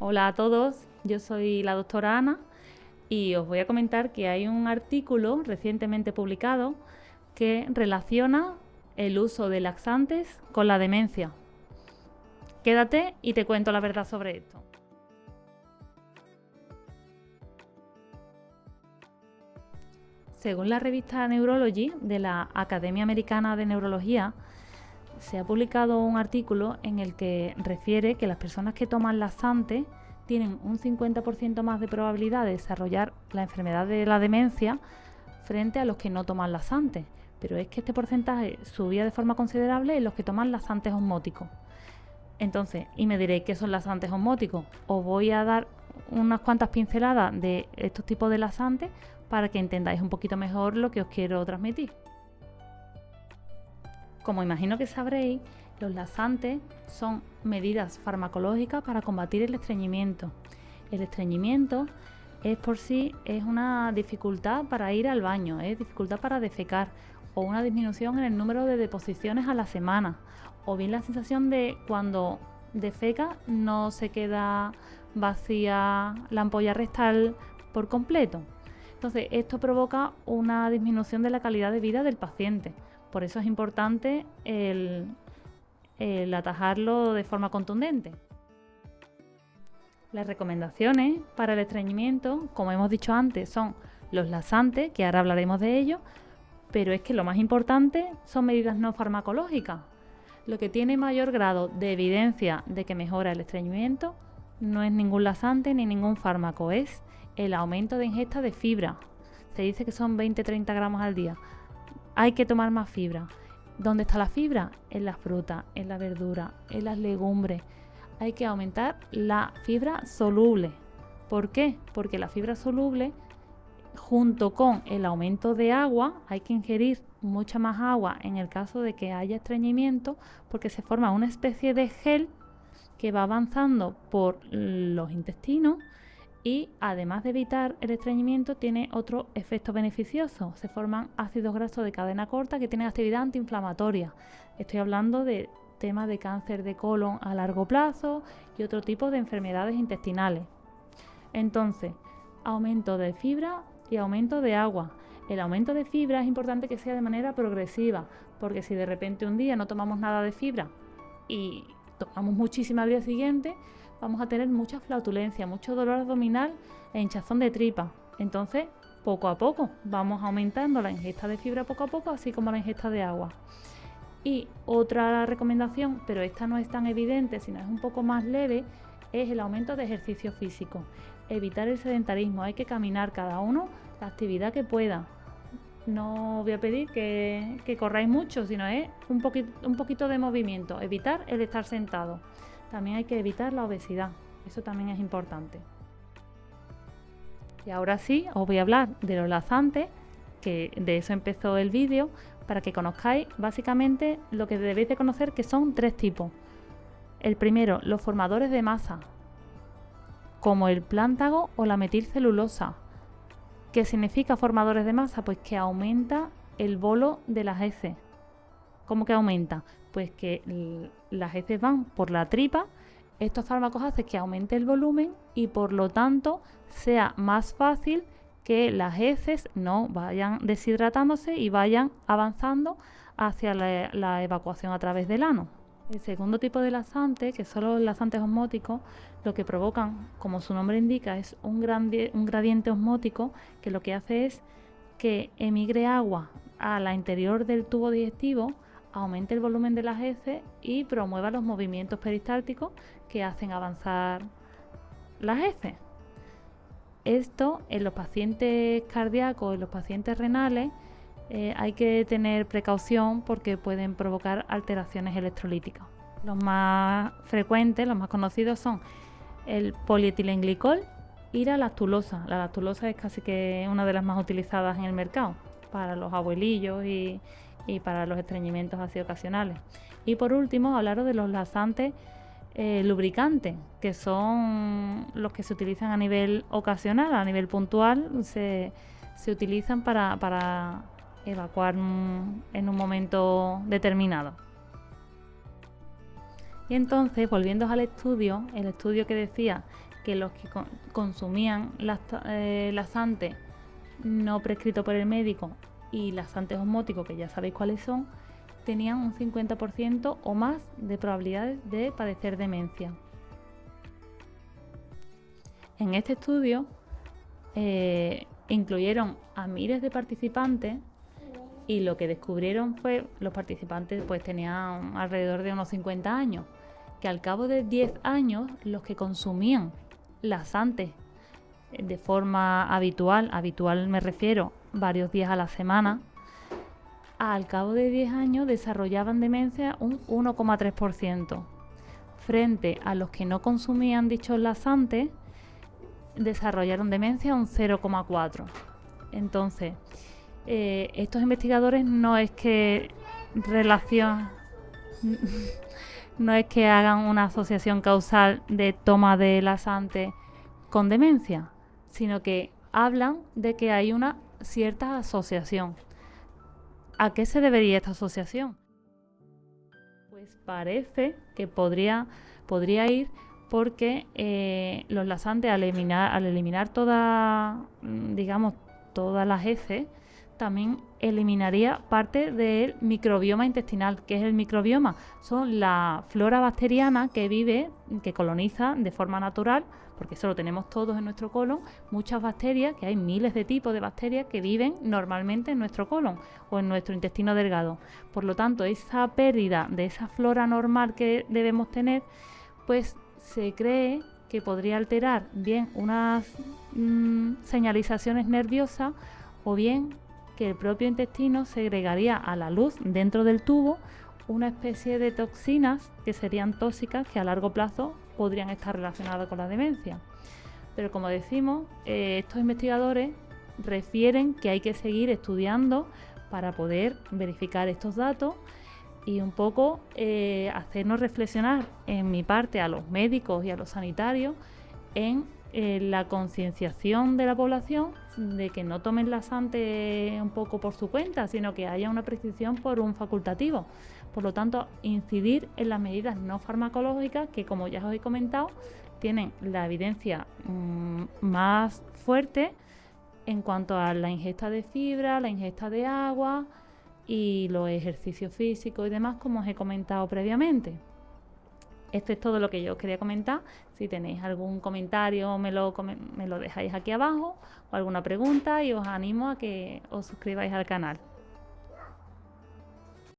Hola a todos, yo soy la doctora Ana y os voy a comentar que hay un artículo recientemente publicado que relaciona el uso de laxantes con la demencia. Quédate y te cuento la verdad sobre esto. Según la revista Neurology de la Academia Americana de Neurología, se ha publicado un artículo en el que refiere que las personas que toman laxantes tienen un 50% más de probabilidad de desarrollar la enfermedad de la demencia frente a los que no toman laxantes. Pero es que este porcentaje subía de forma considerable en los que toman laxantes osmóticos. Entonces, y me diréis, ¿qué son laxantes osmóticos? Os voy a dar unas cuantas pinceladas de estos tipos de laxantes para que entendáis un poquito mejor lo que os quiero transmitir. Como imagino que sabréis, los laxantes son medidas farmacológicas para combatir el estreñimiento. El estreñimiento por sí es una dificultad para ir al baño, es dificultad para defecar o una disminución en el número de deposiciones a la semana, o bien la sensación de cuando defeca no se queda vacía la ampolla rectal por completo. Entonces, esto provoca una disminución de la calidad de vida del paciente. Por eso es importante el atajarlo de forma contundente. Las recomendaciones para el estreñimiento, como hemos dicho antes, son los laxantes, que ahora hablaremos de ellos, pero es que lo más importante son medidas no farmacológicas. Lo que tiene mayor grado de evidencia de que mejora el estreñimiento no es ningún laxante ni ningún fármaco, es el aumento de ingesta de fibra. Se dice que son 20-30 gramos al día. Hay que tomar más fibra. ¿Dónde está la fibra? En las frutas, en la verdura, en las legumbres. Hay que aumentar la fibra soluble. ¿Por qué? Porque la fibra soluble, junto con el aumento de agua, hay que ingerir mucha más agua en el caso de que haya estreñimiento, porque se forma una especie de gel que va avanzando por los intestinos y, además de evitar el estreñimiento, tiene otro efecto beneficioso. Se forman ácidos grasos de cadena corta que tienen actividad antiinflamatoria. Estoy hablando de temas de cáncer de colon a largo plazo y otro tipo de enfermedades intestinales. Entonces, aumento de fibra y aumento de agua. El aumento de fibra es importante que sea de manera progresiva, porque si de repente un día no tomamos nada de fibra y tomamos muchísima al día siguiente, vamos a tener mucha flatulencia, mucho dolor abdominal e hinchazón de tripa. Entonces, poco a poco, vamos aumentando la ingesta de fibra poco a poco, así como la ingesta de agua. Y otra recomendación, pero esta no es tan evidente, sino es un poco más leve, es el aumento de ejercicio físico. Evitar el sedentarismo, hay que caminar cada uno la actividad que pueda. No voy a pedir que corráis mucho, sino es un poquito de movimiento, evitar el estar sentado. También hay que evitar la obesidad, eso también es importante. Y ahora sí, os voy a hablar de los laxantes, que de eso empezó el vídeo, para que conozcáis básicamente lo que debéis de conocer, que son tres tipos. El primero, los formadores de masa, como el plántago o la metilcelulosa. ¿Qué significa formadores de masa? Pues que aumenta el bolo de las heces. ¿Cómo que aumenta? Pues que las heces van por la tripa. Estos fármacos hacen que aumente el volumen y por lo tanto sea más fácil que las heces no vayan deshidratándose y vayan avanzando hacia la evacuación a través del ano. El segundo tipo de laxante, que son los laxantes osmóticos, lo que provocan, como su nombre indica, es un gradiente osmótico, que lo que hace es que emigre agua a la interior del tubo digestivo, aumente el volumen de las heces y promueva los movimientos peristálticos que hacen avanzar las heces. Esto en los pacientes cardíacos, en los pacientes renales, hay que tener precaución porque pueden provocar alteraciones electrolíticas. Los más frecuentes, los más conocidos son el polietilenglicol y la lactulosa. La lactulosa es casi que una de las más utilizadas en el mercado para los abuelillos y para los estreñimientos así ocasionales. Y por último, hablaros de los laxantes lubricantes, que son los que se utilizan a nivel ocasional, a nivel puntual, se utilizan para evacuar en un momento determinado. Y entonces, volviendo al estudio, el estudio que decía que los que consumían laxantes no prescritos por el médico y laxantes osmóticos, que ya sabéis cuáles son, tenían un 50% o más de probabilidades de padecer demencia. En este estudio incluyeron a miles de participantes y lo que descubrieron fue, los participantes pues tenían alrededor de unos 50 años, que al cabo de 10 años los que consumían laxantes de forma habitual me refiero varios días a la semana, al cabo de 10 años desarrollaban demencia un 1,3%, frente a los que no consumían dichos laxantes desarrollaron demencia un 0,4%. Entonces, estos investigadores no es que hagan una asociación causal de toma de laxante con demencia, sino que hablan de que hay una cierta asociación. ¿A qué se debería esta asociación? Pues parece que podría ir porque los laxantes al eliminar todas las heces, también eliminaría parte del microbioma intestinal. ¿Qué es el microbioma? Son la flora bacteriana que coloniza de forma natural, porque eso lo tenemos todos en nuestro colon, muchas bacterias, que hay miles de tipos de bacterias que viven normalmente en nuestro colon o en nuestro intestino delgado. Por lo tanto, esa pérdida de esa flora normal que debemos tener, pues se cree que podría alterar bien unas señalizaciones nerviosas o bien que el propio intestino segregaría a la luz dentro del tubo una especie de toxinas que serían tóxicas que a largo plazo podrían estar relacionadas con la demencia. Pero como decimos, estos investigadores refieren que hay que seguir estudiando para poder verificar estos datos y un poco hacernos reflexionar en mi parte a los médicos y a los sanitarios en la concienciación de la población de que no tomen laxante un poco por su cuenta, sino que haya una prescripción por un facultativo. Por lo tanto, incidir en las medidas no farmacológicas que, como ya os he comentado, tienen la evidencia más fuerte en cuanto a la ingesta de fibra, la ingesta de agua y los ejercicios físicos y demás, como os he comentado previamente. Esto es todo lo que yo os quería comentar. Si tenéis algún comentario me lo dejáis aquí abajo o alguna pregunta, y os animo a que os suscribáis al canal.